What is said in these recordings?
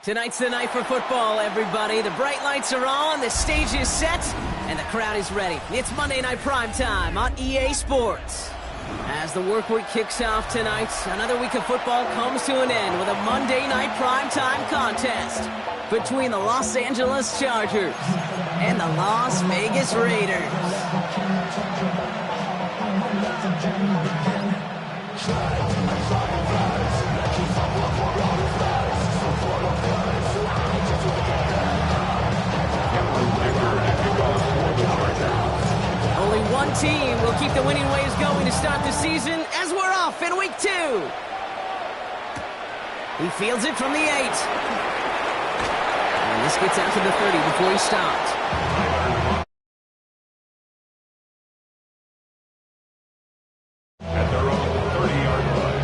Tonight's the night for football, everybody. The bright lights are on, the stage is set, and the crowd is ready. It's Monday Night Primetime on EA Sports. As the work week kicks off tonight, another week of football comes to an end with a Monday Night Primetime contest between the Los Angeles Chargers and the Las Vegas Raiders. Only one team will keep the winning ways going to start the season as we're off in week 2. He fields it from the 8. And this gets out to the 30 before he stops. At their own 30-yard line.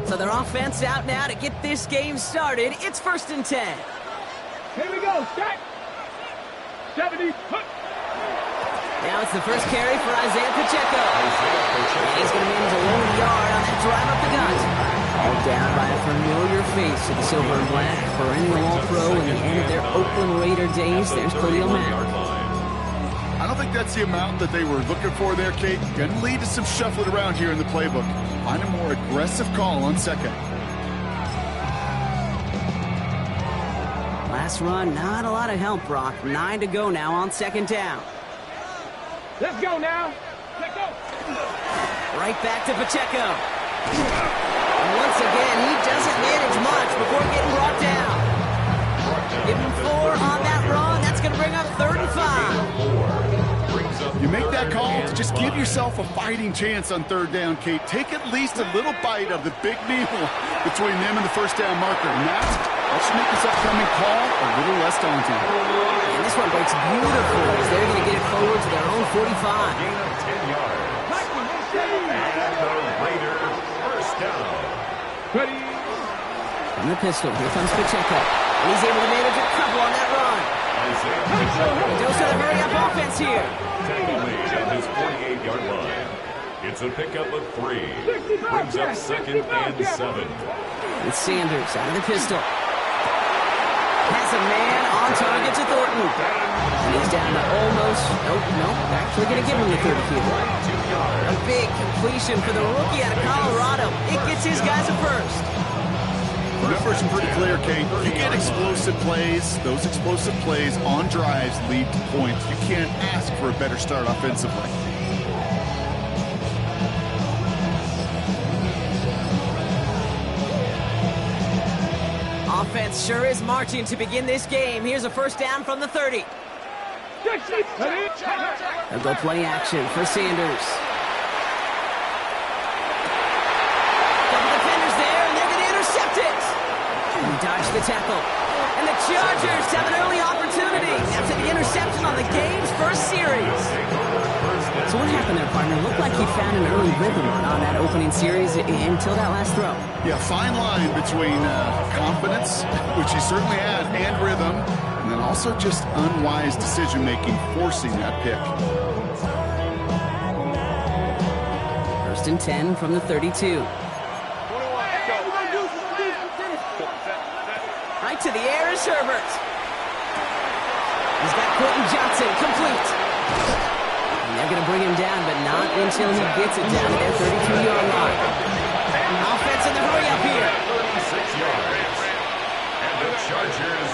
So their offense out now to get this game started. It's 1st and 10. Here we go, start. 70, put. Now it's the first carry for Isaiah Pacheco. And he's going to manage a long yard on that drive up the gut. All down by a familiar face to the silver and black. Perennial All-Pro in the end of their Oakland Raider days. There's Khalil Mack. I don't think that's the amount that they were looking for there, Kate. Going to lead to some shuffling around here in the playbook. Find a more aggressive call on second. Last run, not a lot of help, Brock. 9 to go now on 2nd down. Let's go now. Let's go. Right back to Pacheco. And once again, he doesn't manage much before getting brought down. Give him 4 on that run. That's going to bring up 3rd and 5. You make that call to just give yourself a fighting chance on 3rd down, Kate. Take at least a little bite of the big meal between them and the 1st down marker. And that should make this upcoming call a little less daunting. And this one breaks beautiful as they're going to get it forward to their own 45. Gain of 10 yards. And the Raiders first down. Ready. From the pistol, here comes Pacheco. And he's able to manage a couple on that run. And Joe's got a hurry-up offense here. Tackle made at his 48-yard line. It's a pickup of 3. Brings up 2nd and 7. It's Sanders out of the pistol. Has a man on target to Thornton. And he's down to almost, nope, actually going to give him the 30 here. A big completion for the rookie out of Colorado. It gets his guys a first. The numbers are pretty clear, Kate. You get explosive plays. Those explosive plays on drives lead to points. You can't ask for a better start offensively. Offense sure is marching to begin this game. Here's a 1st down from the 30. They'll go play action for Sanders. Double defenders there, and they're going to intercept it. And he dodged the tackle. And the Chargers have an early opportunity after the interception on the game's first series. So what happened there, partner? Looked like he found an early rhythm on that opening series until that last throw. Yeah, fine line between confidence, which he certainly had, and rhythm, and then also just unwise decision-making, forcing that pick. 1st and 10 from the 32. Right to the air is Herbert. He's got Quentin Johnson complete. And they're going to bring him down, but not until he gets it down to their 32-yard line. Offense in the hurry up here. 36 yards. And the Chargers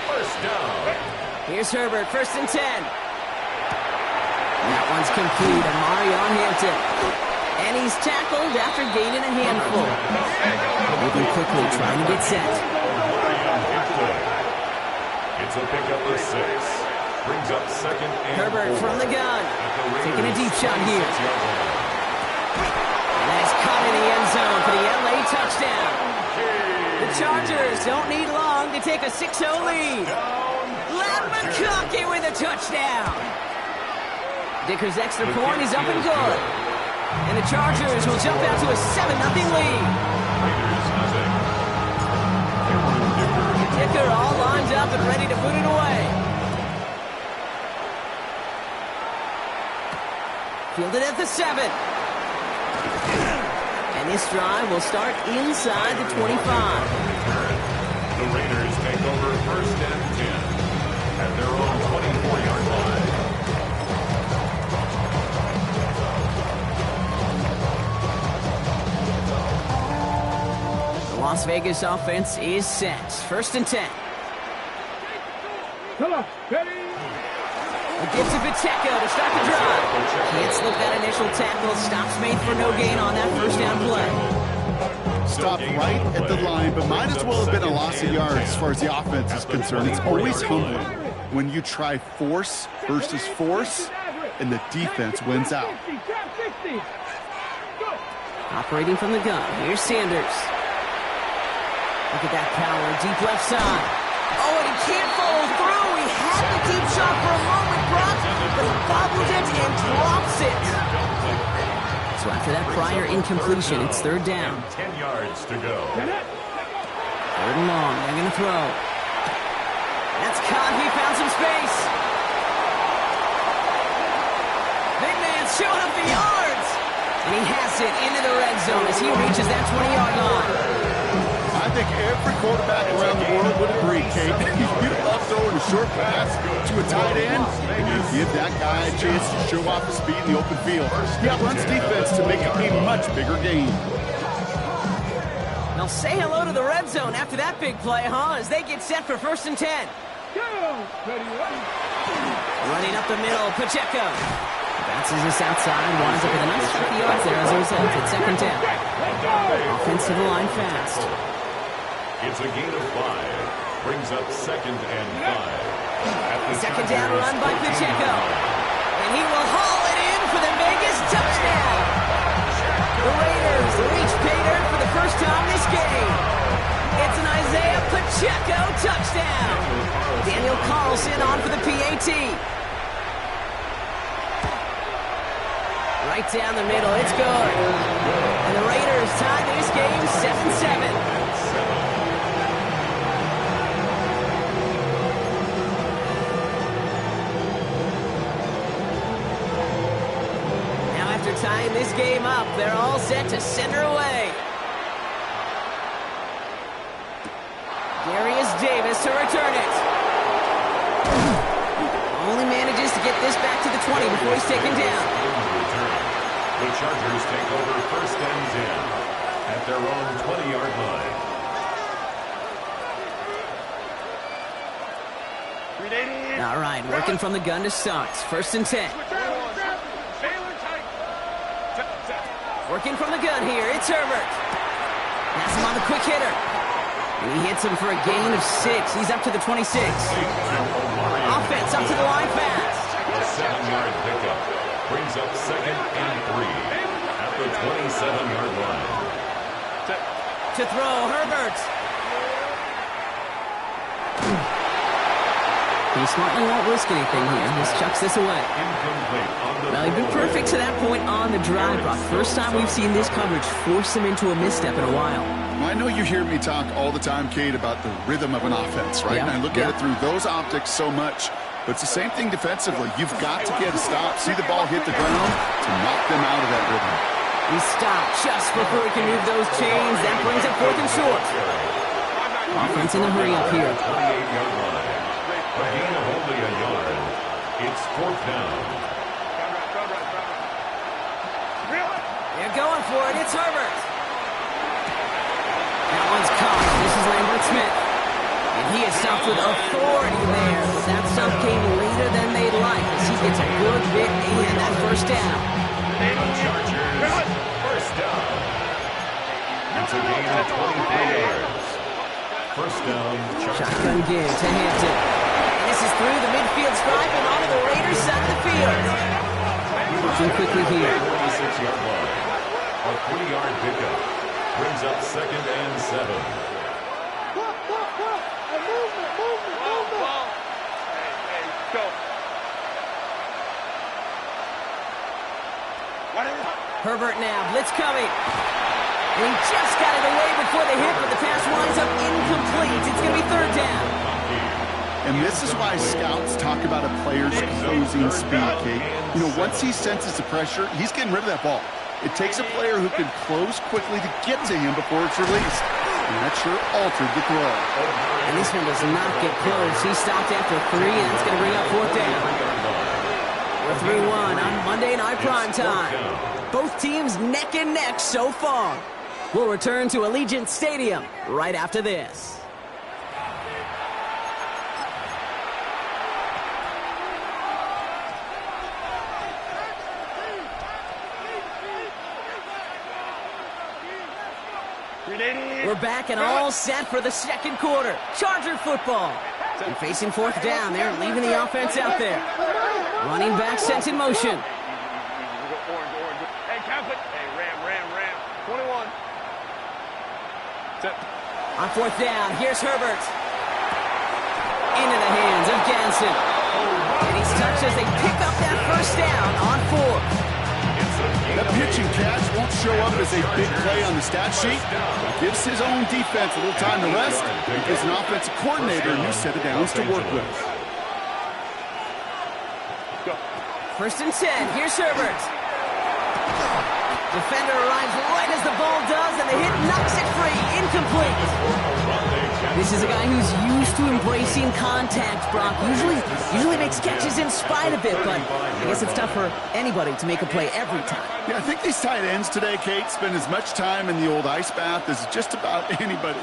first down. Here's Herbert, 1st and 10. That one's complete. Amari on Hampton. And he's tackled after gaining a handful. Moving quickly, trying to get set. It's a pickup of 6. Brings up 2nd and Herbert 4. from the gun. Taking a deep shot here. And that's caught in the end zone for the LA touchdown. The Chargers don't need long to take a 6-0 lead. Len McConkey with a touchdown. Dicker's extra point is up and good. And the Chargers will jump out to a 7-0 lead. Dicker all lined up and ready to put it away. Fielded at the 7. And this drive will start inside the 25. The Raiders take over 1st and 10 at their own 24-yard line. The Las Vegas offense is set. 1st and 10. Come on, ready? A gift to Pacheco to start the drive. Can't slip that initial tackle. Stops made for no gain on that 1st down play. Stopped right at the line, but might as well have been a loss of yards as far as the offense is concerned. It's always humbling when you try force versus force, and the defense wins out. 60. Go. Operating from the gun. Here's Sanders. Look at that power. Deep left side. Oh, and he can't follow through. He had the deep shot for a moment, Brock, but he bobbles it and drops it. So after that prior incompletion, it's 3rd down. 10 yards to go. 3rd and long. They're going to throw. That's caught. He found some space. Big man showing up the yards. And he has it into the red zone as he reaches that 20-yard line. I think every quarterback around the world would agree, Kate. You love throwing a short pass to a tight end, and you give that guy a chance to show off his speed in the open field. He outruns defense to make it a much bigger game. Now say hello to the red zone after that big play, huh? As they get set for 1st and 10. Go. Ready. Running up the middle, Pacheco. Bounces this outside, winds up with a nice 50 yards there as a result. It's 2nd down. Offense to the line fast. It's a gain of 5. Brings up 2nd and 5. Second down run by Pacheco. And he will haul it in for the Vegas touchdown. The Raiders reach pay dirt for the first time this game. It's an Isaiah Pacheco touchdown. Daniel Carlson on for the PAT. Right down the middle, it's good. And the Raiders tie this game 7-7. Tying this game up, they're all set to center away. Darius Davis to return it. Only manages to get this back to the 20 before he's taken down. The Chargers take over 1st and 10 at their own 20-yard line. All right, working from the gun to start. 1st and 10. Working from the gun here, it's Herbert. That's him on the quick hitter. And he hits him for a gain of 6. He's up to the 26. Offense up to the line fast. A 7-yard pickup brings up 2nd and 3 at the 27-yard line. To throw, Herbert. He smartly won't risk anything here. Just chucks this away. Well, he'd been perfect to that point on the drive, Brock. First time we've seen this coverage force him into a misstep in a while. Well, I know you hear me talk all the time, Kate, about the rhythm of an offense, right? And I look at it through those optics so much. But it's the same thing defensively. You've got to get a stop, see the ball hit the ground to knock them out of that rhythm. He stopped just before he can move those chains. That brings up 4th and short. Offense in a hurry up here. 28-yard line. A gain of only a yard. It's 4th down. They're going for it. It's Herbert. That one's caught. This is Lambert Smith. And he is stopped with authority there. That stuff came later than they'd like as he gets a good bit in that first down. Chargers, first down. It's a gain of 23 yards. First down, Chargers. Shotgun give to Hampton. And this is through the midfield stripe and onto the Raiders side of the field. Looking quickly here. 26-yard line. A 3-yard pickup. Brings up 2nd and 7. Herbert now, blitz coming. And he just got it away before the hit, but the pass winds up incomplete. It's going to be 3rd down. And this is why scouts talk about a player's closing speed, Kate. You know, once he senses the pressure, he's getting rid of that ball. It takes a player who can close quickly to get to him before it's released. And that sure altered the throw. And this one does not get close. He stopped after 3, and it's going to bring up 4th down. We're 3-1 on Monday Night Primetime. Both teams neck and neck so far. We'll return to Allegiant Stadium right after this. We're back and all set for the second quarter. Charger football. And facing 4th down, they're leaving the offense out there. Running back sent in motion. Hey, Catholic. Hey, Ram. 21. Set. On 4th down, here's Herbert. Into the hands of Ganson. And he's touched as they pick up that first down on 4th. That pitch and catch won't show up as a big play on the stat sheet. It gives his own defense a little time to rest. It gives an offensive coordinator a new set of downs to work with. 1st and 10, here's Herbert. Defender arrives right as the ball does, and the hit knocks it free. Incomplete. This is a guy who's used to embracing contact, Brock. Usually makes catches in spite of it, but I guess it's tough for anybody to make a play every time. Yeah, I think these tight ends today, Kate, spend as much time in the old ice bath as just about anybody.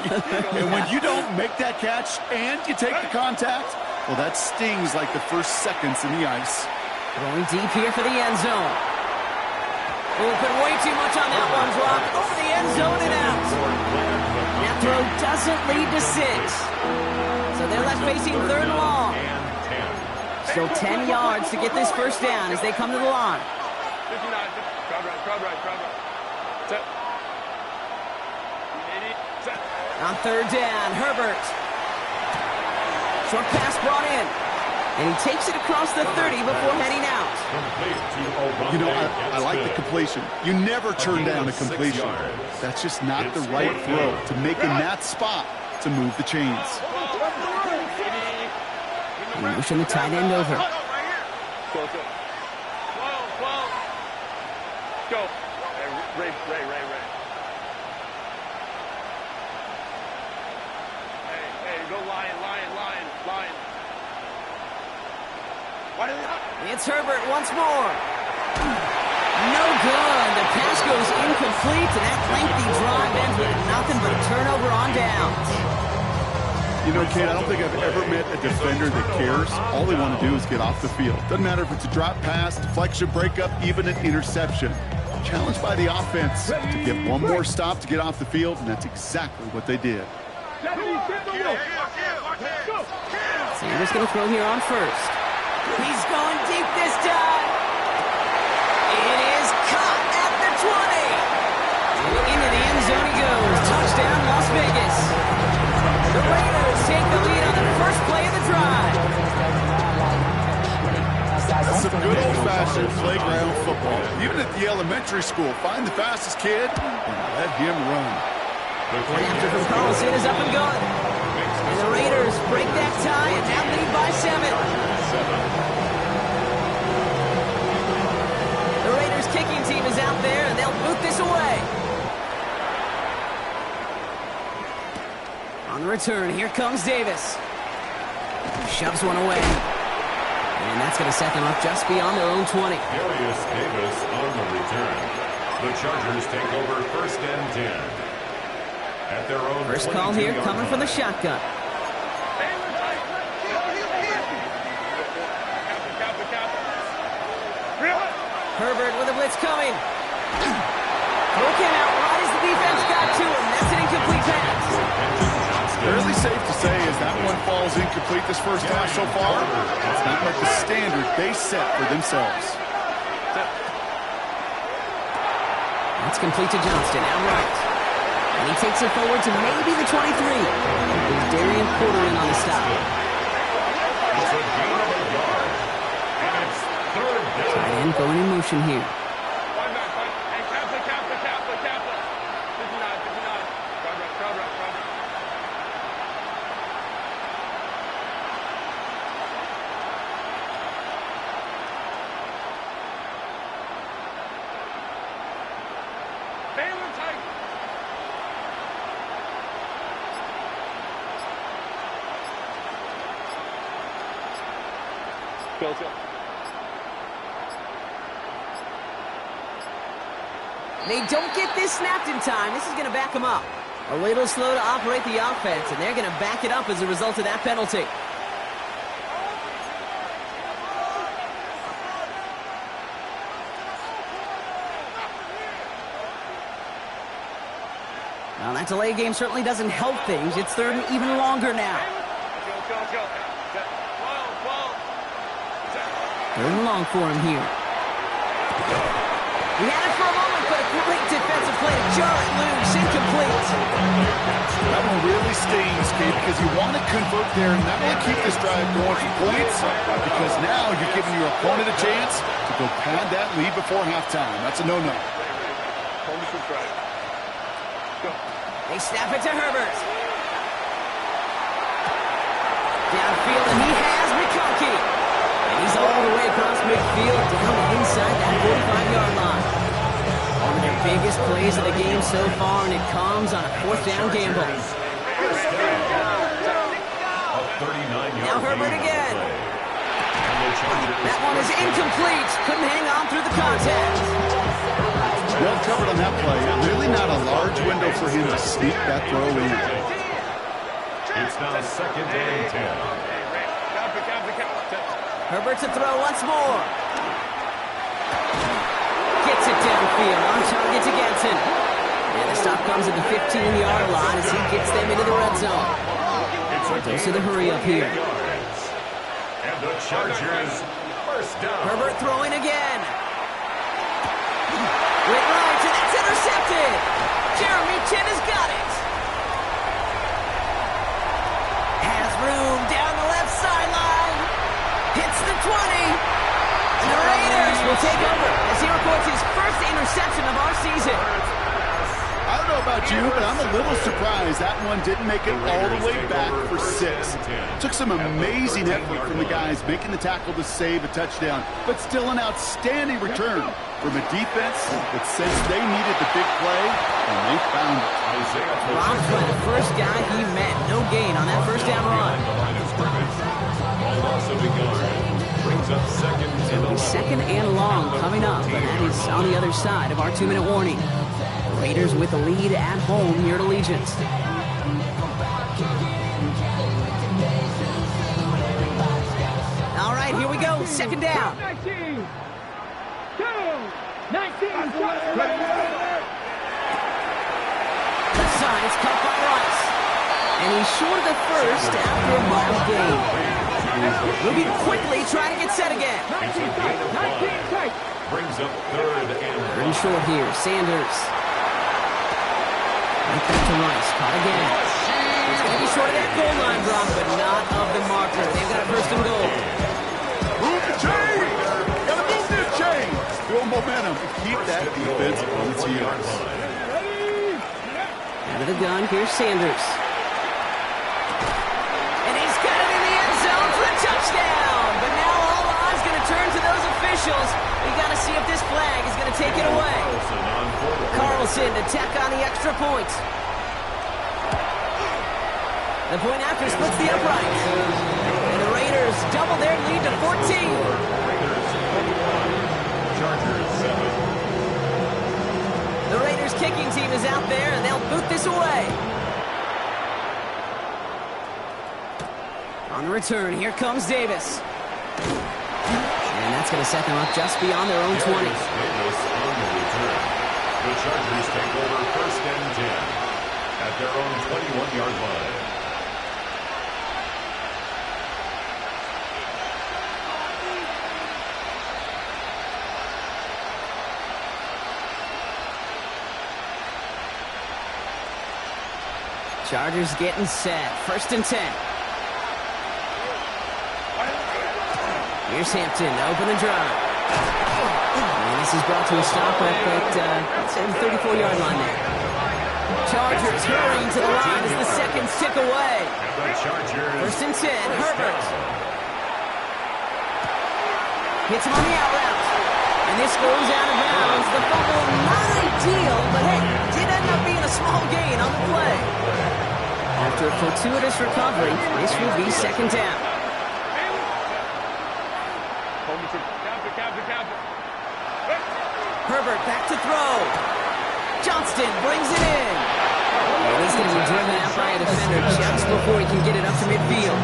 And when you don't make that catch and you take the contact, well, that stings like the first seconds in the ice. Going deep here for the end zone. Oh, put way too much on that one, Brock. Over the end zone and out. That throw doesn't lead to 6. So they're left facing 3rd and long. Still 10 yards to get this first down as they come to the line. 59. Crowd right. Set. 80. Set. On 3rd down, Herbert. Short pass brought in. And he takes it across the 30 before heading out. You know, I like the completion. You never turn down a completion. That's just not the right throw to make in that spot to move the chains. Motion the tight end over. Go. Go. Ray. Hey, go line. It's Herbert once more. No good. The pass goes incomplete, and that lengthy drive ends with nothing but a turnover on downs. You know, Kate, I don't think I've ever met a defender that cares. All they want to do is get off the field. Doesn't matter if it's a drop pass, deflection, breakup, even an interception. Challenged by the offense to get one more stop to get off the field, and that's exactly what they did. Sanders going to throw here on 1st. He's going deep this time. It is caught at the 20. Into the end zone he goes. Touchdown, Las Vegas. The Raiders take the lead on the first play of the drive. That's some good old-fashioned playground football. Even at the elementary school, find the fastest kid and let him run. After from Carlson is up and going. And the Raiders break that tie and now lead by 7. The Raiders kicking team is out there, and they'll boot this away. On the return, here comes Davis. Shoves one away. And that's going to set them up just beyond their own 20. Darius Davis on the return. The Chargers take over 1st and 10. At their own First call here coming from the shotgun. Herbert with a blitz coming. Broken out right as the defense got to him. That's an incomplete pass. Fairly safe to say as that one falls incomplete this first half so far. It's not like the standard they set for themselves. That's complete to Johnston, out right. And he takes it forward to maybe the 23. There's Darian Porter in on the stop. It's a gain of a yard. And it's 3rd down. Tight end going in motion here. They don't get this snapped in time. This is going to back them up. A little slow to operate the offense, and they're going to back it up as a result of that penalty. Now, that delay game certainly doesn't help things. It's 3rd and even longer now. 3rd and long for him here. He had it for a moment, but a great defensive play to jar it loose. Incomplete. That one really stings, Kate, because you want to convert there and not only keep this drive going for points, because now you're giving your opponent a chance to go pad that lead before halftime. That's a no-no. They snap it to Herbert. Downfield, and he has McConkey. And he's all the way across midfield, down inside that 45-yard line. One of their biggest plays of the game so far, and it comes on a 4th down gamble. Now Herbert again. That one is incomplete. Couldn't hang on through the contact. Well covered on that play. Really not a large window for him to sneak that throw in. It's now 2nd and 10. Herbert to throw once more. Gets it downfield. On target to Ganson. And the stop comes at the 15-yard line as he gets them into the red zone. Goes to the hurry up here. And the Chargers 1st down. Herbert throwing again. Wait right, and that's intercepted. Jeremy Chinn has got it. Has room down the left sideline. Hits the 20. And the Raiders will take over as he records his first interception of our season. I don't know about you, but I'm a little surprised that one didn't make it all the way back for 6. Took some amazing effort from the guys making the tackle to save a touchdown, but still an outstanding return from a defense that sensed they needed the big play, and they found it. Robbed by the first guy he met. No gain on that first down run. Loss of a yard. Brings up 2nd and 2nd and long coming up, but that is on the other side of our 2-minute warning. Raiders with the lead at home here at Allegiant. All right, here we go. 2nd down. 19. 19. The sign is caught by Rice. And he's short of the first after a mild gain. Moving quickly, trying to get set again. brings up 3rd and short here. Sanders. Right back to Rice. Caught again. He's going to be short of that goal line, Brock, but not of the marker. They've got a 1st and goal. Move the chain! Gotta move this chain! Build momentum. Keep that defense on its heels. Out of the gun, here's Sanders. And he's got it in the end zone for the touchdown. But now all eyes going to turn to those officials. We got to see if this flag is going to take it away. Carlson to tack on the extra point. The point after splits the upright. And the Raiders double their lead to 14. is out there, and they'll boot this away. On the return, here comes Davis. And that's going to set them up just beyond their own 20. Davis on the return. The Chargers take over 1st and 10 at their own 21-yard line. Chargers getting set. 1st and 10. Here's Hampton, open and drive. And this is brought to a stop at the 34-yard line there. Chargers hurrying to the line as the seconds tick away. 1st and 10, Herbert. Hits him on the out route. And this goes out of bounds. The fumble, not ideal, but hey, did end up being a small gain on the play. After a fortuitous recovery, this will be 2nd down. Herbert back to throw. Johnston brings it in. And he's going to be driven out by a defender just before he can get it up to midfield.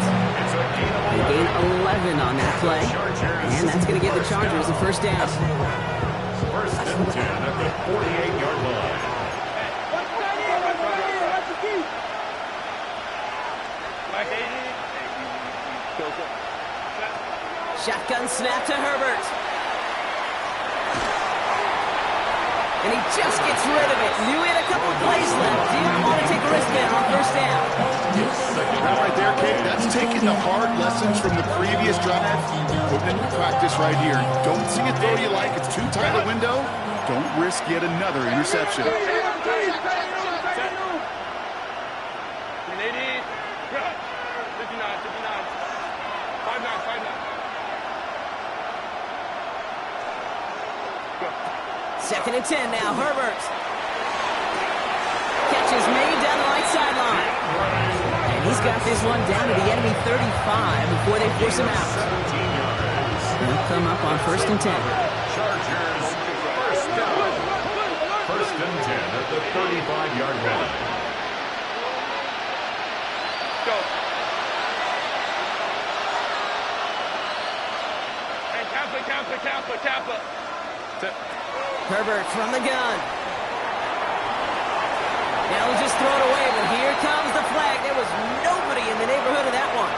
They gain 11 on that play. And that's going to give the Chargers a 1st down. 1st and 10 at the 48-yard line. Shotgun snap to Herbert. And he just gets rid of it. Knew he had a couple of plays left. Didn't want to take a risk there on 1st down. That right there, Kate, that's taking the hard lessons from the previous drive, putting it into practice right here. Don't see a throw you like. It's too tight a window. Don't risk yet another interception. Second and 10 now, Herbert. Catch is made down the right sideline. And he's got this one down to the enemy 35 before they force him out. They'll come up on 1st and 10. Chargers, 1st down. 1st and 10 at the 35-yard line. Go. Hey, Kappa. Herbert from the gun. Now he'll just throw it away, but here comes the flag. There was nobody in the neighborhood of that one.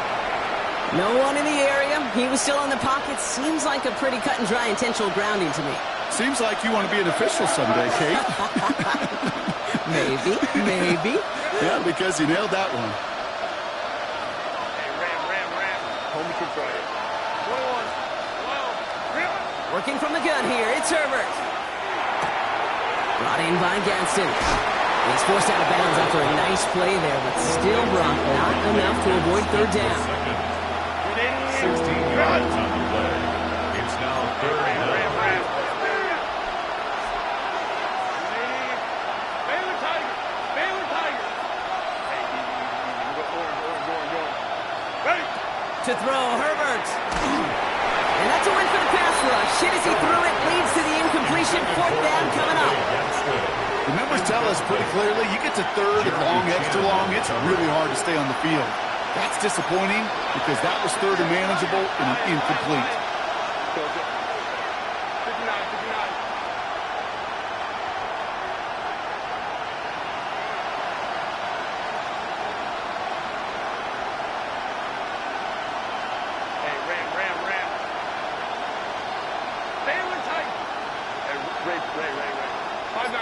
No one in the area. He was still in the pocket. Seems like a pretty cut and dry intentional grounding to me. Seems like you want to be an official someday, Kate. Maybe. Yeah, because you nailed that one. Hey, Ram. Homie control it. 21. Working from the gun here. It's Herbert. Brought in by Gadsden. He's forced out of bounds after a nice play there, but still brought not enough to avoid 3rd down. 16 yards on the play. It's now 3rd down. Baylor Tiger. Hey, ready? To throw, Herbert. And that's a win for the pass rush. Hit as he threw it, leads to the incompletion. 4th down coming up. The numbers tell us pretty clearly, you get to 3rd and long, extra long, it's really hard to stay on the field. That's disappointing because that was 3rd and manageable and incomplete. 59. Hey, Ram. Baylor Tiger. Hey, Ray. 5-9.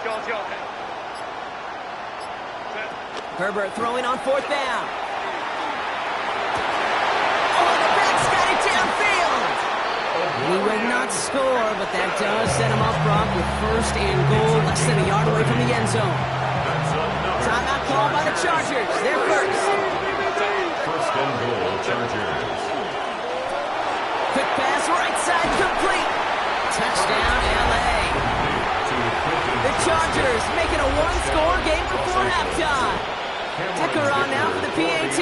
Let's go. Hey. Set. Herbert throwing on 4th down. Oh, the back's got it downfield. He will not score, but that does set him up front with 1st and goal, less than a yard away from the end zone. Timeout called by the Chargers. They're first. 1st and goal, Chargers. Quick pass, right side, complete. Touchdown, L.A. The Chargers making a one-score game before halftime. Dicker on now for the PAT.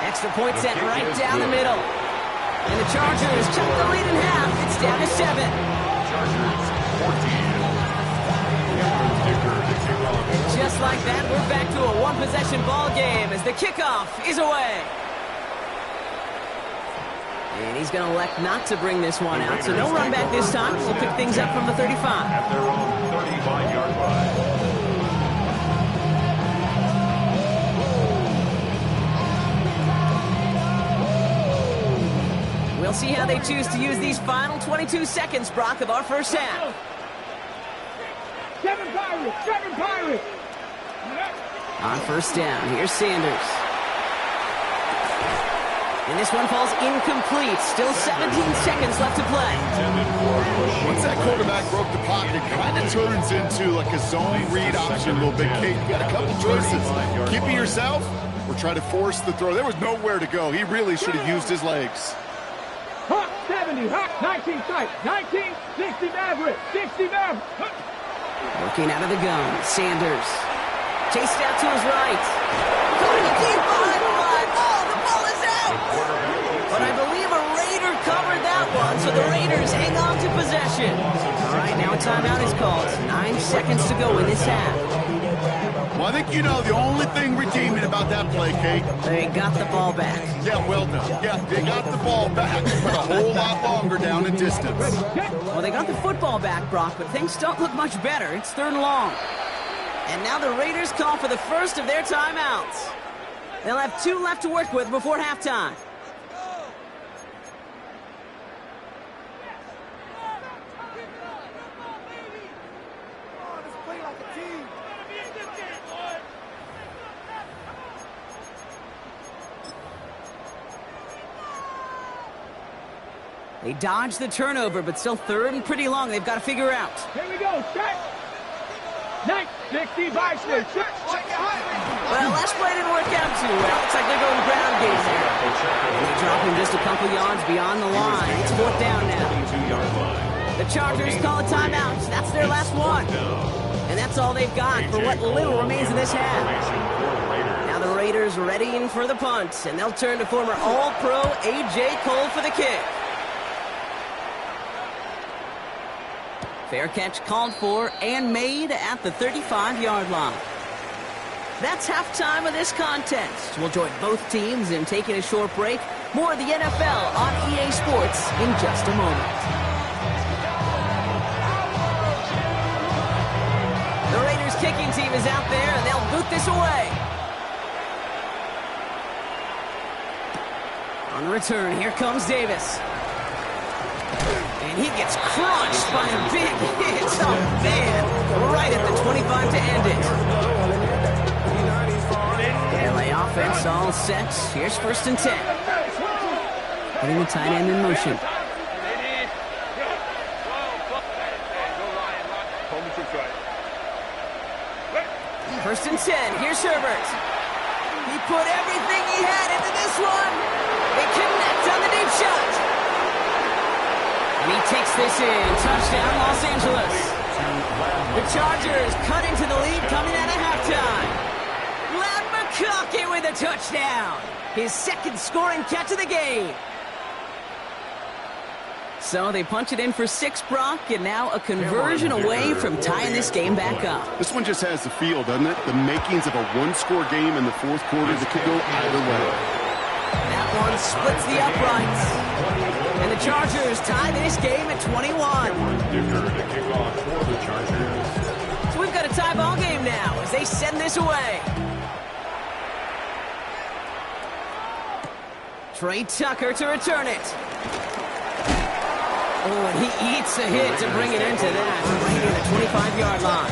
Extra point set right down the middle. And the Chargers cut the lead in half. It's down to 7. Chargers Just like that, we're back to a one-possession ball game as the kickoff is away. And he's going to elect not to bring this one out, so no run back this time. We'll pick things up from the 35. At their own 35-yard line. We'll see how they choose to use these final 22 seconds, Brock, of our first half. Seven Pirates! On first down, here's Sanders. And this one falls incomplete. Still 17 seconds left to play. Once that quarterback broke the pocket, it kind of turns into like a zone read option a little bit, Kate. You got a couple choices. Keep it yourself or try to force the throw. There was nowhere to go. He really should have used his legs. Hawk 70, Hawk 19 tight, 19, 60 Maverick, 60 Maverick. Working out of the gun, Sanders. Chased out to his right. Going deep behind the line. Oh, the ball is out! But I believe a Raider covered that one, so the Raiders hang on to possession. All right, now a timeout is called. 9 seconds to go in this half. Well, I think you know the only thing redeeming about that play, Kate. They got the ball back. Yeah, well done. Yeah, they got the ball back, but a whole lot longer down in distance. Well, they got the football back, Brock, but things don't look much better. It's 3rd and long. And now the Raiders call for the first of their timeouts. They'll have 2 left to work with before halftime. They dodge the turnover, but still 3rd and pretty long. They've got to figure out. Here we go, set. 60 Viceland. Well, last play didn't work out too well. Looks like they're going ground game there. And they drop him just a couple yards beyond the line. It's 4th down now. The Chargers call a timeout. That's their last one. And that's all they've got for what little remains of this half. Now the Raiders readying for the punt, and they'll turn to former All-Pro A.J. Cole for the kick. Fair catch called for and made at the 35-yard line. That's halftime of this contest. We'll join both teams in taking a short break. More of the NFL on EA Sports in just a moment. The Raiders kicking team is out there, and they'll boot this away. On the return, here comes Davis. And he gets crushed by a big hit. Oh, man. Right at the 25 to end it. LA offense all set. Here's 1st and 10. Putting the tight end in motion. 1st and 10. Here's Herbert. He put everything he had into this one. They connect on the deep shot. And he takes this in. Touchdown, Los Angeles. The Chargers cut into the lead coming out of halftime. Ladd McConkey with a touchdown. His 2nd scoring catch of the game. So they punch it in for 6, Brock, and now a conversion away from tying this game back up. This one just has the feel, doesn't it? The makings of a one-score game in the 4th quarter that could go either way. That one splits the uprights. And the Chargers tie this game at 21. To kick off for the Chargers. So we've got a tie ball game now as they send this away. Trey Tucker to return it. Oh, and he eats a hit to bring it into that. Right near the 25-yard line.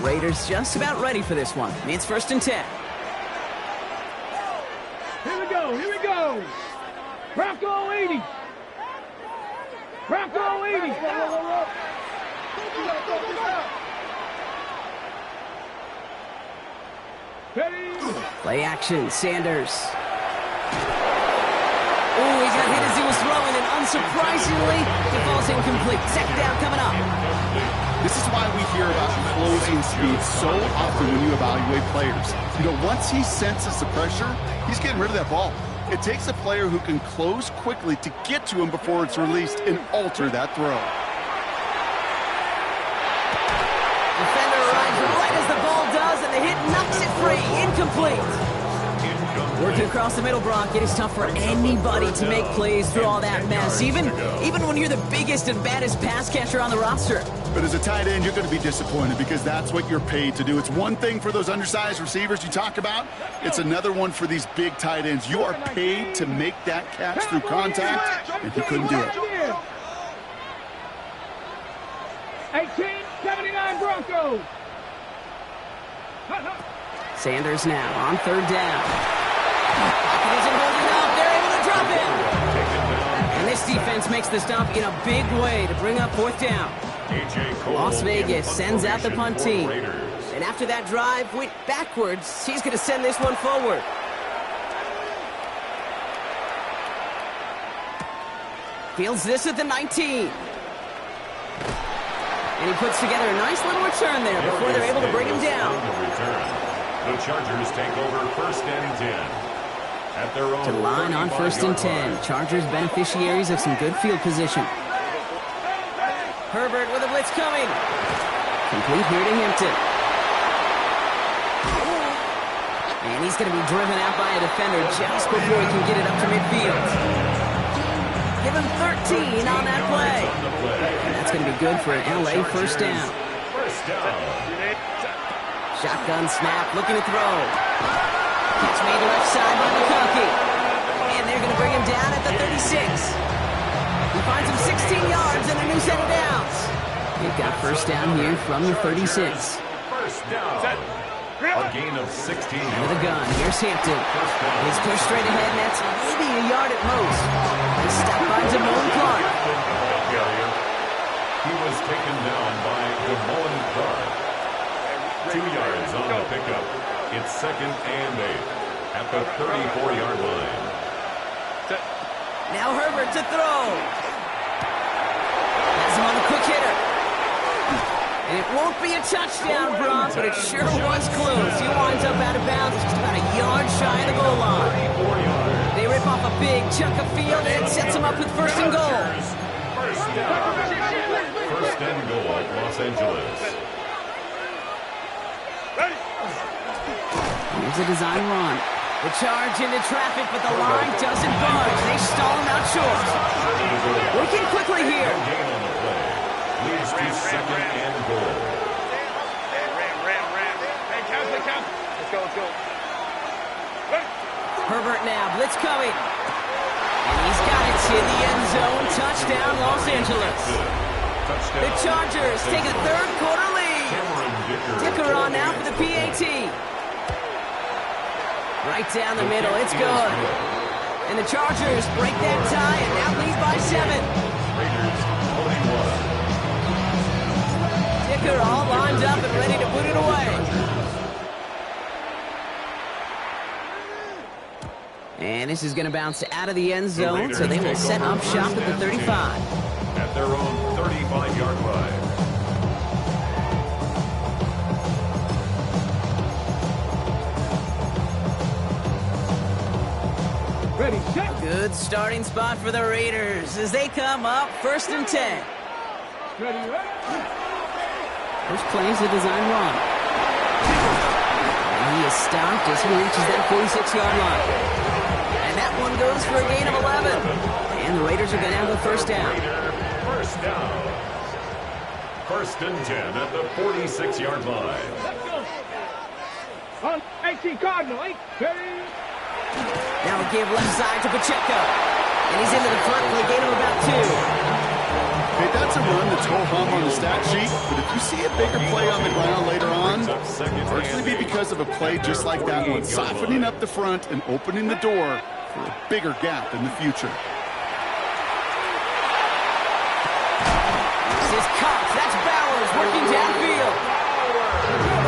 Raiders just about ready for this one. It's 1st and 10. Here we go. Bronco 80. Bronco 80. Play action, Sanders. Oh, he got hit as he was throwing, and unsurprisingly, it falls incomplete. 2nd down coming up. This is why we hear about closing speed so often when you evaluate players. You know, once he senses the pressure, he's getting rid of that ball. It takes a player who can close quickly to get to him before it's released and alter that throw. Defender arrives right as the ball does, and the hit knocks it free. Incomplete. Working across the middle, Brock, it is tough for anybody to make plays through all that mess, even when you're the biggest and baddest pass catcher on the roster. But as a tight end, you're going to be disappointed because that's what you're paid to do. It's one thing for those undersized receivers you talk about. It's another one for these big tight ends. You are paid to make that catch through contact, and he couldn't do it. 1879 Broncos. Sanders now on third down. He isn't holding up. They're able to drop him. And this defense makes the stop in a big way to bring up fourth down. Las Vegas sends out the punt team. And after that drive went backwards, he's going to send this one forward. Fields this at the 19. And he puts together a nice little return there before they're able to bring him down. The Chargers take over first and 10. At their own To the line on first and 10. Chargers beneficiaries of some good field position. Herbert with a blitz coming. Complete here to Hampton. And he's going to be driven out by a defender just before he can get it up to midfield. Give him 13 on that play. And that's going to be good for an LA first down. Shotgun snap, looking to throw. Catch made left side by McConkey. And they're going to bring him down at the 36. He finds him 16 yards and a new set of downs. They've got first down here from the 36. First down. A gain of 16 yards. With a gun, here's Hampton. He's pushed straight ahead, and that's maybe a yard at most. He's stopped by Damone Clark. He was taken down by Damone Clark. 2 yards on the pickup. It's second and 8 at the 34-yard line. Now Herbert to throw. Has him on the quick hitter. And it won't be a touchdown, Brock, but it sure was close. He winds up out of bounds just about a yard shy of the goal line. They rip off a big chunk of field, and it sets him up with first and goal. First down. First and goal, Los Angeles. Here's a design run. The charge into traffic, but the line doesn't budge. They stall him out short. Working quickly here. Gain on the play. Leads to second and goal. Ram. Hey, count. Let's go. Herbert now, blitz coming. And he's got it in the end zone. Touchdown, Los Angeles. The Chargers take a third quarter lead. Dicker on now for the PAT. Right down the middle, it's good. And the Chargers break that tie and now lead by 7. Raiders 41. Dicker all lined up and ready to put it away. And this is going to bounce out of the end zone, so they will set up shop at the 35. At their own 35-yard line. Ready, set. Good starting spot for the Raiders as they come up first and 10. Ready. First play is a design run. And he is stopped as he reaches that 46-yard line. And that one goes for a gain of 11. And the Raiders are going to have the first down. First down. First and 10 at the 46-yard line. Let's go. On 18 Cardinal, 8. Ready. Now a give left side to Pacheco. And he's into the front for a gain of about 2. Hey, that's a run that's ho-hum on the stat sheet, but if you see a bigger play on the ground later on, it'll largely be because of a play just like that one, softening up the front and opening the door for a bigger gap in the future. This is Cox. That's Bowers working downfield.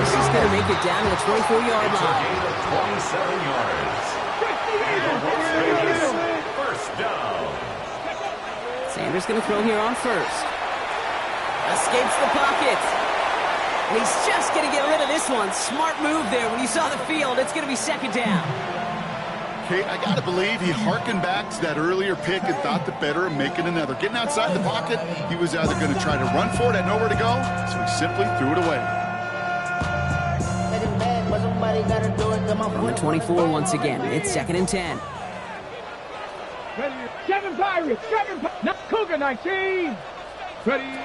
This is going to make it down to the 24-yard line. 27 yards. First down. Sanders going to throw here on first. Escapes the pocket. And he's just going to get rid of this one. Smart move there. When you saw the field, it's going to be second down. Okay, I got to believe he harkened back to that earlier pick and thought the better of making another. Getting outside the pocket, he was either going to try to run for it, had nowhere to go, so he simply threw it away. From the 24 once again. It's second and 10. Seven Pirates, Cougar 19. Ready.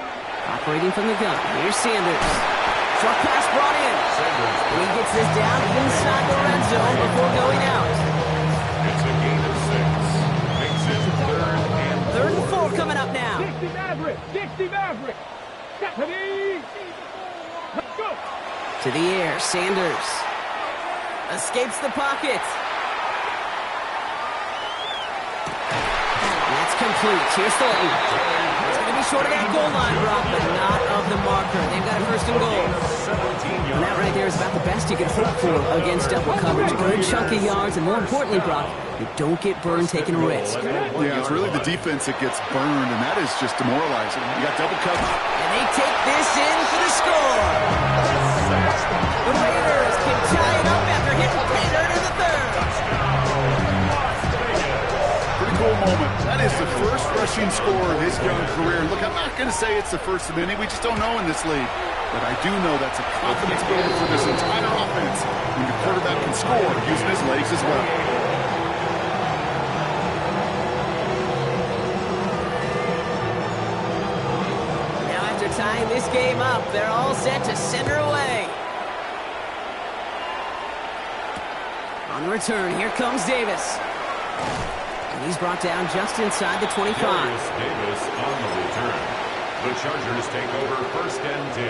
Operating from the gun. Here's Sanders. Short pass brought in. And he gets this down inside the red zone before going out. It's a gain of 6. Makes it Third and 4 coming up now. 60 Maverick, 60 Maverick. Ready. Let's go. To the air, Sanders. Escapes the pocket. That's complete. Here's Thornton. It's going to be short of that goal line, Brock, but not of the marker. They've got a first and goal. And that right there is about the best you can hope for against double coverage. Good chunk of yards, and more importantly, Brock, you don't get burned taking a risk. Yeah, it's really the defense that gets burned, and that is just demoralizing. You got double coverage. And they take this in for the score. The Raiders can tie it up after hitting pay dirt in the third. Pretty cool moment. That is the first rushing score of his young career. Look, I'm not going to say it's the first of many. We just don't know in this league. But I do know that's a confidence builder for this entire offense when your quarterback can score using his legs as well. Now after tying this game up, they're all set to send her away. On the return, here comes Davis. And he's brought down just inside the 25. Davis on the return. The Chargers take over first and 10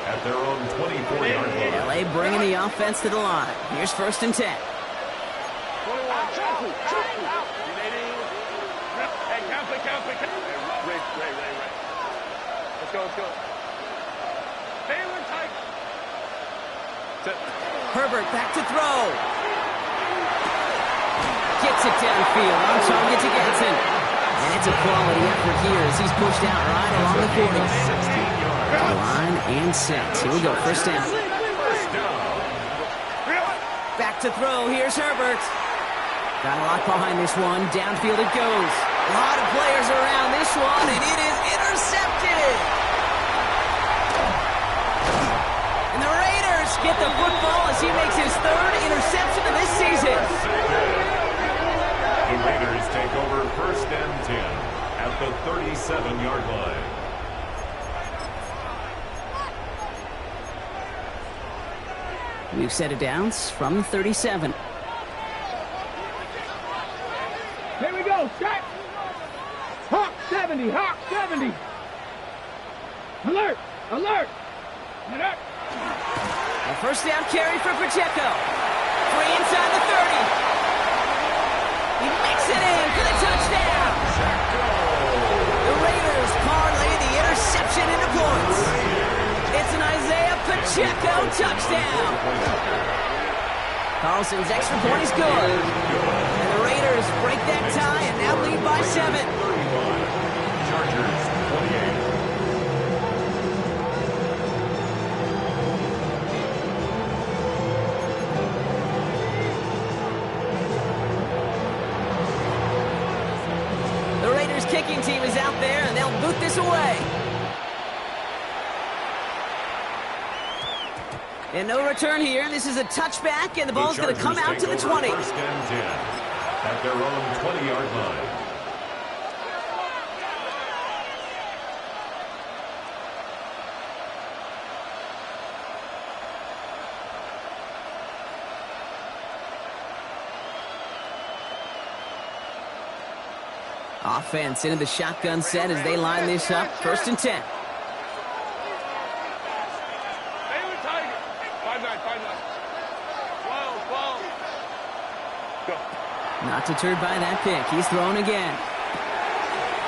at their own 24-yard line. LA bringing the offense to the line. Here's first and 10. Herbert back to throw. Gets it downfield. On target to Getson. And it's a quality effort here as he's pushed out right along the 40. Line and set. Here we go. First down. Back to throw. Here's Herbert. Got a lot behind this one. Downfield it goes. A lot of players around this one, and it is intercepted. And the Raiders get the football as he makes his third interception of this season. The Raiders take over first and 10 at the 37-yard line. We've set it down from the 37. Here we go, set. Hawk 70, Hawk 70. Alert, alert, alert. A first down carry for Pacheco. Free inside the 30. He makes it in for the touchdown. The Raiders parlay the interception into points. It's an Isaiah Pacheco touchdown. Carlson's extra point is good. And the Raiders break that tie and now lead by 7. Chargers 28. The Raiders kicking team is out there and they'll boot this away. And no return here. This is a touchback, and the ball's going to come out to the 20. First and 10 at their own 20-yard line. Offense into the shotgun set as they line this up. First and 10. Not deterred by that pick. He's thrown again.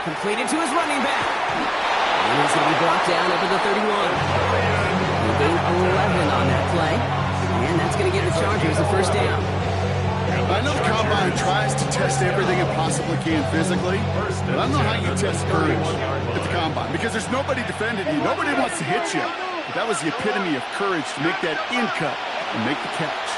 Completed to his running back. And he's going to be brought down over the 31. He gained 11 on that play. And that's going to give the Chargers the first down. I know the Combine tries to test everything it possibly can physically, but I don't know how you test courage at the Combine because there's nobody defending you. Nobody wants to hit you. but that was the epitome of courage to make that in cut and make the catch.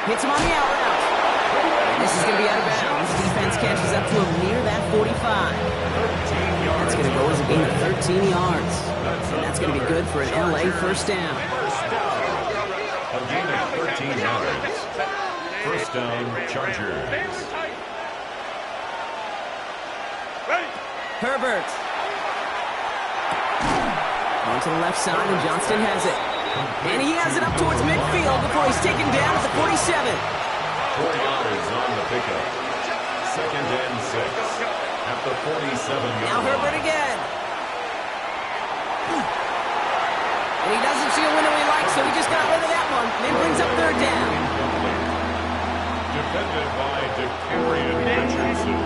Hits him on the out route. This is going to be out of bounds. Defense catches up to him near that 45. That's going to go as a gain of 13 yards. And that's going to be good for an LA first down. A gain of 13 yards. First down, Chargers. Herbert. On to the left side, and Johnston has it. And he has it up towards midfield before he's taken down at the 47. 4 yards on the pickup. Second and 6 at the 47-yard Now Herbert again. And he doesn't see a window he likes, so he just got rid of that one. And it brings up third down. Defended by DeCarian Richardson.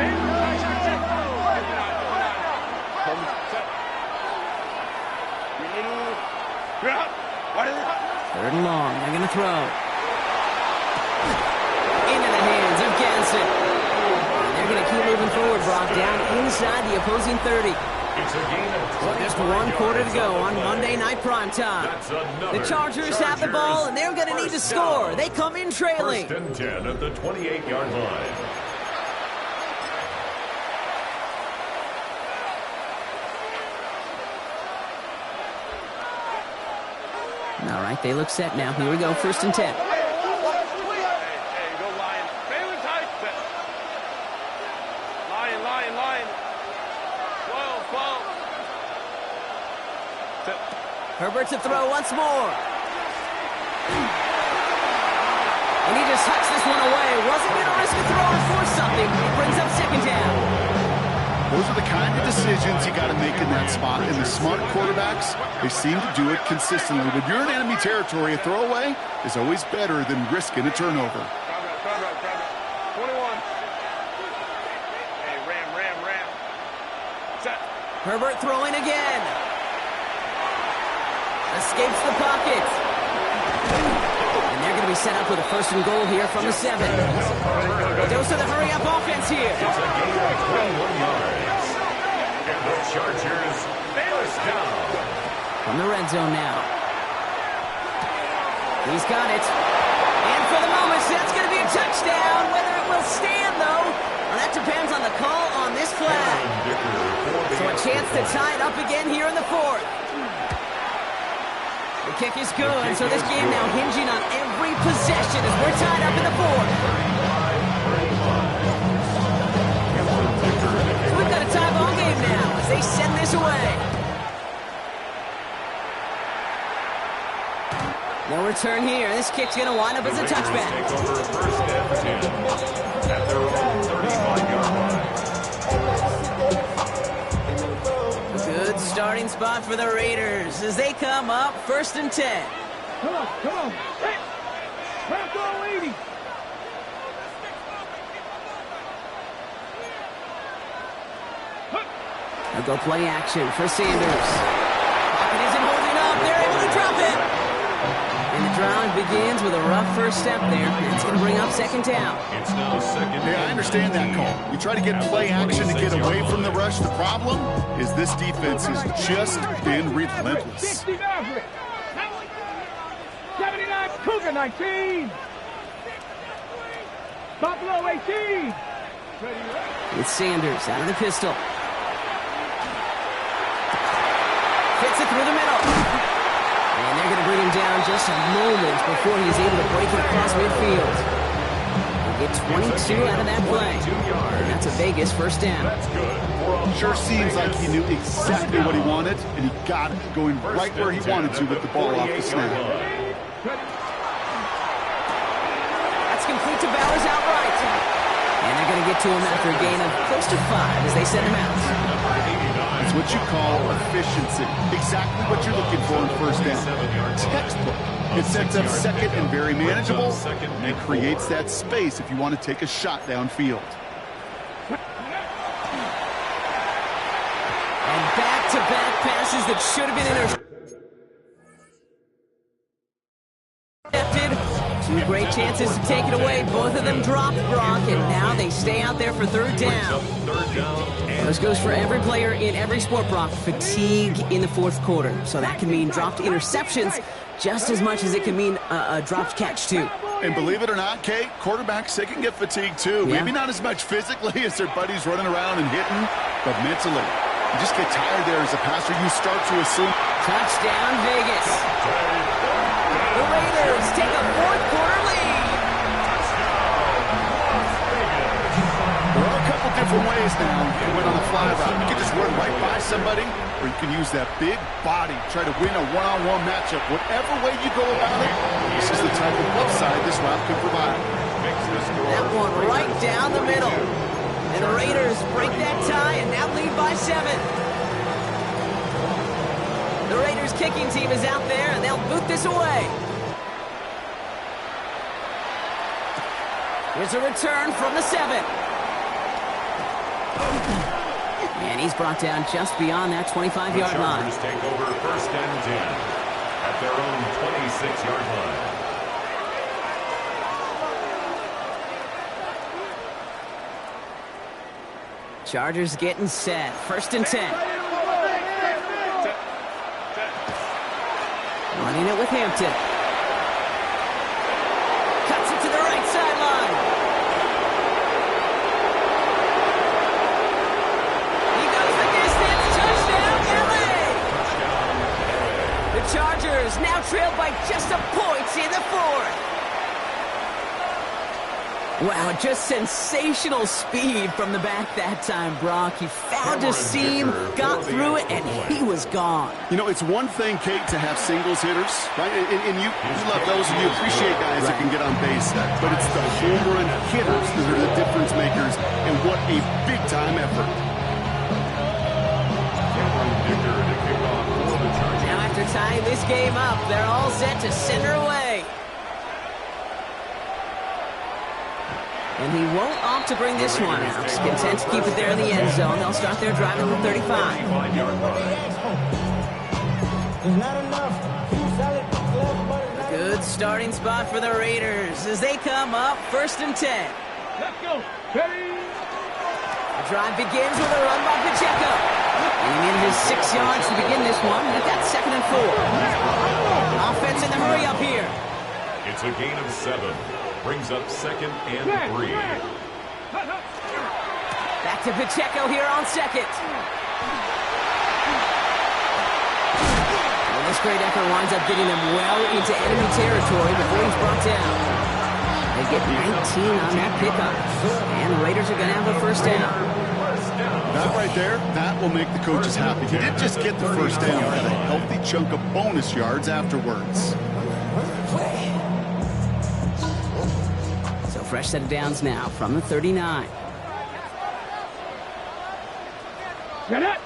Third and long. They're going to throw. Into the hands of Ganson. And they're going to keep moving forward, Brock, down inside the opposing 30. It's a gain of 20. Just 1 quarter to go on Monday Night Primetime. The Chargers have the ball, and they're going to need to score. They come in trailing. First and 10 at the 28-yard line. All right, they look set now. Here we go, first and 10. Herbert to throw once more. And he just hucks this one away. Wasn't going to risk a throw and force something. It brings up second down. Those are the kind of decisions you got to make in that spot. And the smart quarterbacks, they seem to do it consistently. When you're in enemy territory, a throwaway is always better than risking a turnover. 21. Hey, ram. Set. Herbert throwing again. Escapes the pocket. And they're going to be set up with a first and goal here from the 7. Dose of the hurry-up offense here. It's a gain of 21 yards. And the Chargers first down. From the red zone now. He's got it. And for the moment, that's going to be a touchdown. Whether it will stand, though, well, that depends on the call on this flag. So a chance to tie it up again here in the 4th. The kick is good, so this game now hinging on every possession as we're tied up in the 4th. So we've got a tie ball game now as they send this away. No return here. This kick's going to wind up as a touchback. Take over first and 10 at their own 35-yard line. Good starting spot for the Raiders as they come up first and 10. Come on. Hey, crack on, lady. They'll go play action for Sanders. Pocket isn't holding up. They're able to drop it. And the drive begins with a rough first step there. It's going to bring up second down. It's now second. Hey, I understand that call. You try to get play action to get away from the rush. The problem is this defense has just been relentless. 60 Maverick. 79 Cougar 19. Buffalo 18. It's Sanders out of the pistol. Fits it through the middle. And they're going to bring him down just a moment before he's able to break it across midfield. He'll get 22 out of that play. And that's a Vegas first down. Sure seems like he knew exactly what he wanted, and he got it, going right where he wanted to with the ball off the snap. That's complete to Bowers outright. And they're going to get to him after a gain of close to 5 as they send him out. It's what you call efficiency. Exactly what you're looking for in first down. Textbook. It sets up second and very manageable, and it creates that space if you want to take a shot downfield. And back-to-back passes that should have been intercepted Two great chances to take it away. Both of them dropped, Brock, and now they stay out there for third down. This goes for every player in every sport, Brock. Fatigue in the fourth quarter. So that can mean dropped interceptions just as much as it can mean a dropped catch, too. And believe it or not, Kate, quarterbacks, they can get fatigued, too. Yeah. Maybe not as much physically as their buddies running around and hitting, but mentally. You just get tired there as a passer. You start to assume. Touchdown, Vegas. The Raiders take a fourth quarter lead. There are a couple different ways now to win on the fly route. You can just run right by somebody, or you can use that big body, try to win a one-on-one matchup. Whatever way you go about it, this is the type of upside this route can provide. That one right down the middle. And the Raiders break that tie and now lead by 7. The Raiders kicking team is out there, and they'll boot this away. Here's a return from the 7. And he's brought down just beyond that 25-yard line. The Chargers take over first and 10 at their own 26-yard line. Chargers getting set. First and 10. Running it with Hampton. Cuts it to the right sideline. He goes the distance. Touchdown, LA! The Chargers now trail by just a point in the fourth. Wow, just sensational speed from the back that time, Brock. He found a seam, got through it, and he was gone. You know, it's one thing, Kate, to have singles hitters, right? And you love those, and you appreciate guys that can get on base. But it's the home run hitters that are the difference makers, and what a big-time effort. Now, after tying this game up, they're all set to send her away. And he won't opt to bring this one out. He's content to keep it there in the end zone. They'll start their drive at the 35. Good starting spot for the Raiders as they come up first and 10. Let's go. Ready? The drive begins with a run by Pacheco. He needed his 6 yards to begin this one. At that second and 4. Offense in the hurry up here. It's a gain of 7. Brings up second and 3. Back to Pacheco here on second. Well, this great effort winds up getting them well into enemy territory before he's brought down. They get 19 on that pickup. And the Raiders are going to have a first down. That right there, that will make the coaches happy. He didn't just get the first down, he got a healthy chunk of bonus yards afterwards. Fresh set of downs now from the 39. Get it.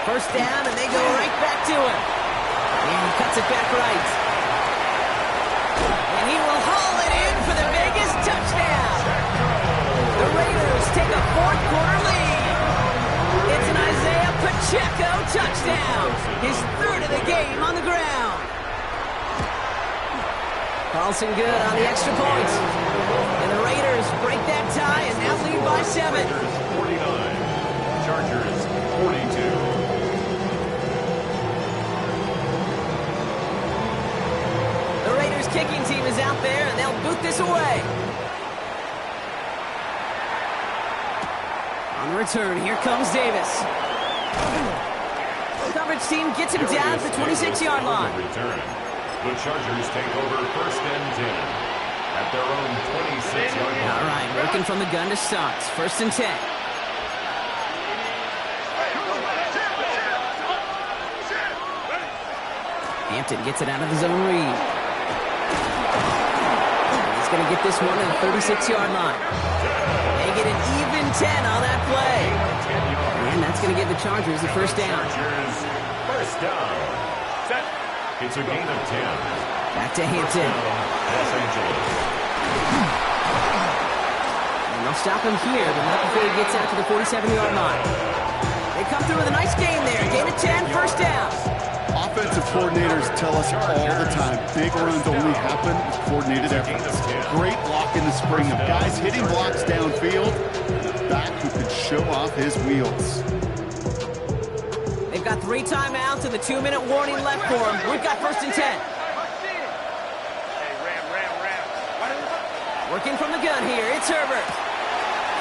First down, and they go right back to him. And he cuts it back right. And he will haul it in for the Vegas touchdown. The Raiders take a fourth quarter lead. It's an Isaiah Pacheco touchdown. His third of the game on the ground. Carlson good on the extra point. And the Raiders break that tie and now lead by 7. 49. Chargers 42. The Raiders kicking team is out there and they'll boot this away. On the return, here comes Davis. The coverage team gets him down at the 26-yard line. Return. The Chargers take over first and 10 at their own 26-yard line. All right, working from the gun to start. First and 10. Hampton gets it out of his own read. He's going to get this one at the 36-yard line. They get an even 10 on that play. And that's going to give the Chargers the first down. Chargers first down. Set. It's a gain of 10. Back to Hampton. Los Angeles. And they'll stop him here, but not before he gets out to the 47-yard line. They come through with a nice gain there. Gain of 10, first down. Offensive coordinators tell us all the time, big runs only happen with coordinated efforts. Great block in the spring of guys hitting blocks downfield. Back who can show off his wheels. They've got 3 timeouts and the 2-minute warning left for them. We've got 1st and 10. Hey, ram. Working from the gun here, it's Herbert.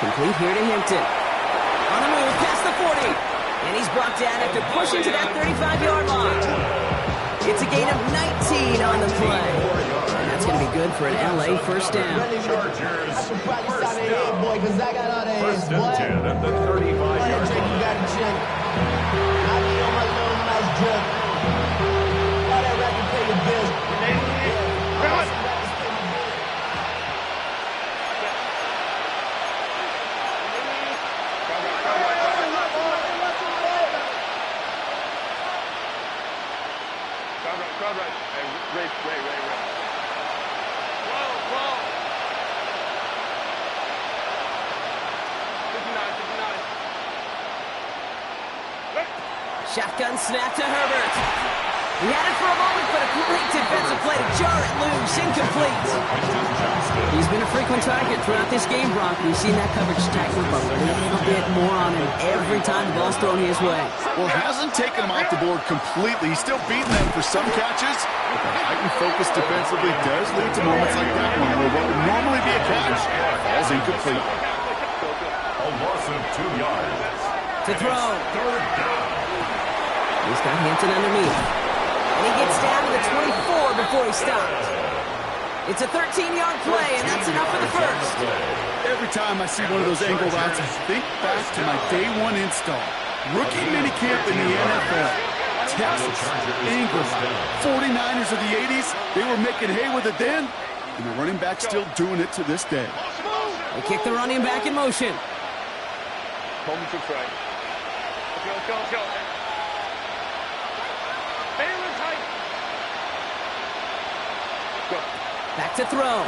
Complete here to Hinton. On the move, past the 40. And he's brought down after pushing to that 35-yard line. It's a gain of 19 on the play. And that's going to be good for an LA first down. Chargers, first and 10 at the 35-yard line. Ray. Whoa. 59. Shotgun snap to Herbert. He had it for a moment, but a great defensive play to jar it loose. Incomplete. He's been a frequent target throughout this game, Brock. We've seen that coverage tighten up a little bit more on him every time the ball's thrown his way. Well, hasn't taken him off the board completely. He's still beating them for some catches. But the heightened focus defensively does lead to moments like that one where what would normally be a catch falls incomplete. A loss of 2 yards. To throw. Third down. He's got Hampton underneath. And he gets down to the 24 before he stopped. It's a 13-yard play, and that's enough for the first. Every time I see one of those angle routes, I think back to my day 1 install. Rookie minicamp in the NFL. Texas, England, 49ers of the 80s, they were making hay with it then, and the running back still doing it to this day. They kick the running back in motion. Coleman to try. Let's go. Baylor's height. Go. Back to throw.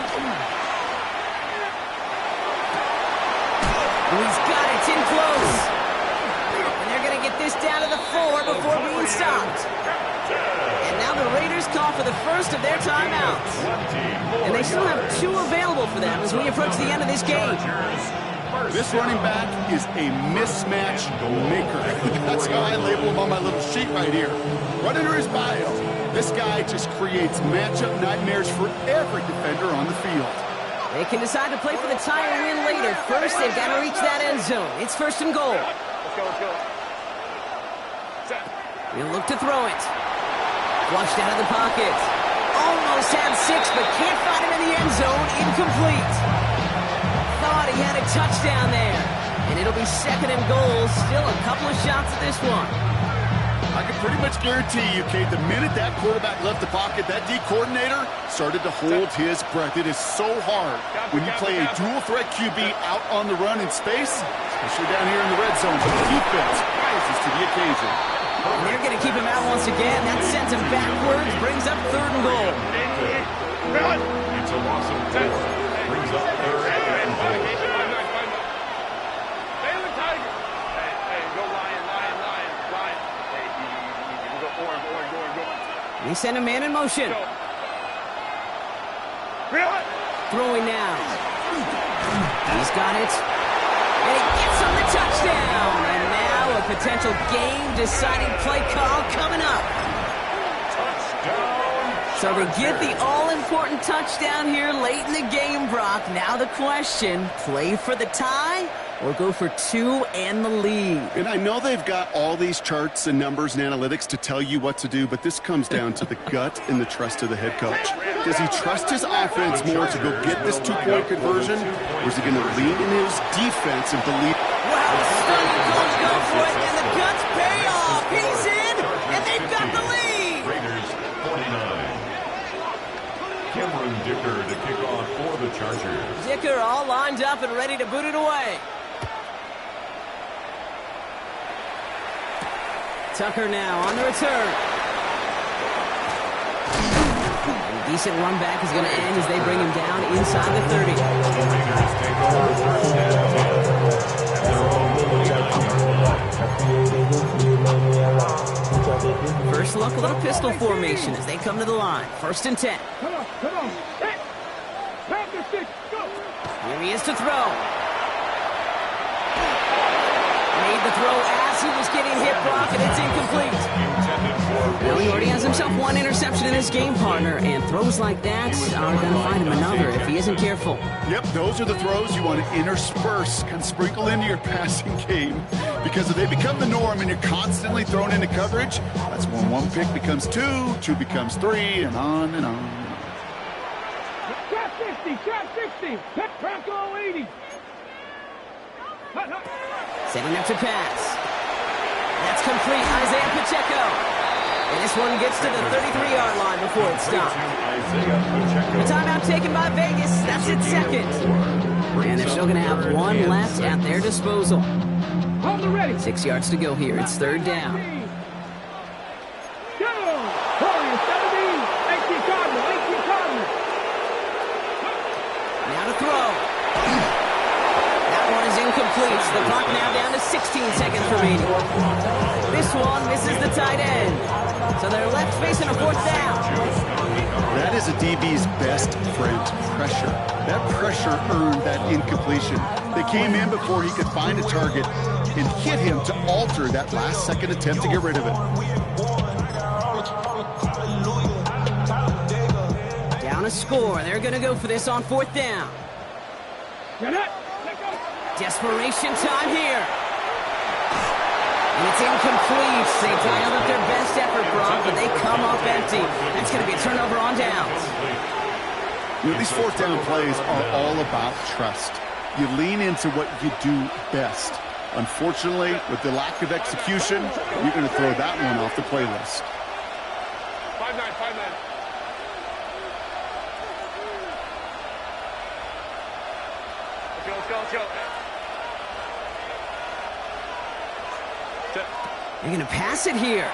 And he's got it. It's in close. And they're going to get this down to the 4 before being stopped. And now the Raiders call for the first of their timeouts. And they still have 2 available for them as we approach the end of this game. This running back is a mismatch maker. That's how I label him on my little sheet right here. Right under his bio. This guy just creates matchup nightmares for every defender on the field. They can decide to play for the tie or win later. First, they've got to reach that end zone. It's 1st and goal. Let's go. He'll look to throw it. Flushed out of the pocket. Almost had 6, but can't find him in the end zone. Incomplete. Thought he had a touchdown there. And it'll be 2nd and goal. Still a couple of shots at this one. I can pretty much guarantee you, Kate, the minute that quarterback left the pocket, that D coordinator started to hold his breath. It is so hard when you play a dual-threat QB out on the run in space, especially down here in the red zone. But the defense rises to the occasion. And they're going to keep him out once again. That sends him backwards, brings up 3rd and goal. It's a loss of 4. Brings up 3rd and goal. Baylor Tiger. Hey, go Lion. Hey, easy. We go orange. They send a man in motion. Throwing now. He's got it. And he gets on the touchdown. And now a potential game-deciding play call coming up. So they get the all-important touchdown here late in the game, Brock. Now the question, play for the tie or go for 2 and the lead? And I know they've got all these charts and numbers and analytics to tell you what to do, but this comes down to the gut and the trust of the head coach. Does he trust his offense more to go get this 2-point conversion, or is he going to lean in his defense and believe? Wow, stunning coach, go for it, and the guts pay off. He's in, and they've got the lead. Raiders 49. Cameron Dicker to kick off for the Chargers. Dicker all lined up and ready to boot it away. Tucker now on the return. A decent run back is going to end as they bring him down inside the 30. Raiders take over 1st and 10. At their own 49-yard line. 1st Let's look a little pistol formation as they come to the line. 1st and 10. Come on. Hit. Grab the stick. Go. Here he is to throw. Made the throw as he was getting hit, Brock, and it's incomplete. Well, he already has himself one interception in his game, partner, and throws like that are going to find him another if he isn't careful. Yep, those are the throws you want to intersperse, kind of sprinkle into your passing game, because if they become the norm and you're constantly thrown into coverage, that's when one pick becomes two, two becomes three, and on and on. Trap 60. Hit Franco 80. Setting up to pass. That's complete. Isaiah Pacheco. And this one gets to the 33-yard line before it stopped. The timeout taken by Vegas. That's its 2nd. And they're still going to have one left at their disposal. 6 yards to go here. It's 3rd down. Go! Warriors 17. 18 Cardinals. Now to throw. That one is incomplete. The clock now down to 16 seconds remaining. This one misses the tight end. So they're left facing a 4th down. That is a DB's best friend, pressure. That pressure earned that incompletion. They came in before he could find a target and hit him to alter that last-second attempt to get rid of it. Down a score. They're going to go for this on 4th down. Desperation time here. And it's incomplete. They dialed up their best effort, Brock, but they come up empty. That's going to be a turnover on downs. You know, these 4th down plays are all about trust. You lean into what you do best. Unfortunately, with the lack of execution, you're going to throw that one off the playlist. 5-9. Let's go. They're going to pass it here.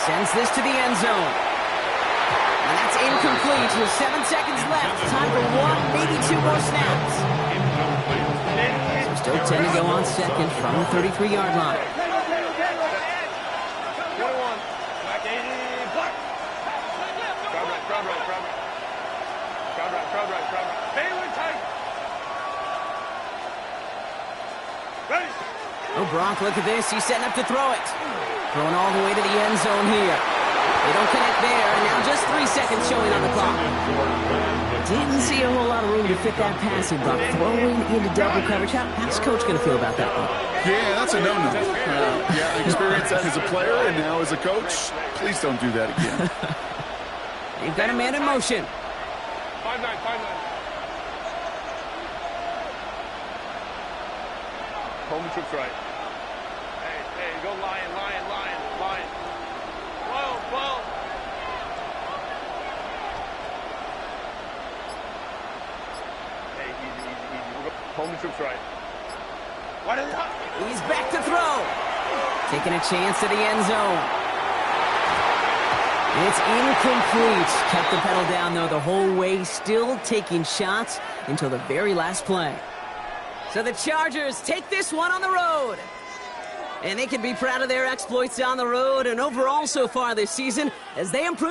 Sends this to the end zone. And that's incomplete with 7 seconds left. Time for one, maybe 2 more snaps. So still 10 to go on 2nd from the 33-yard line. Oh, Brock, look at this. He's setting up to throw it. Throwing all the way to the end zone here. They don't connect there, and now just 3 seconds showing on the clock. Didn't see a whole lot of room to fit that passing, Brock. Throwing into double coverage. How's Coach going to feel about that one? Yeah, that's a no-no. I experienced that as a player, and now as a coach, please don't do that again. They've got a man in motion. 5-9. Home troops right. Hey, go Lion. Whoa. Hey, easy. Home troops right. He's back to throw. Taking a chance to the end zone. It's incomplete. Kept the pedal down, though, the whole way, still taking shots until the very last play. So the Chargers take this one on the road. And they can be proud of their exploits on the road and overall so far this season as they improve.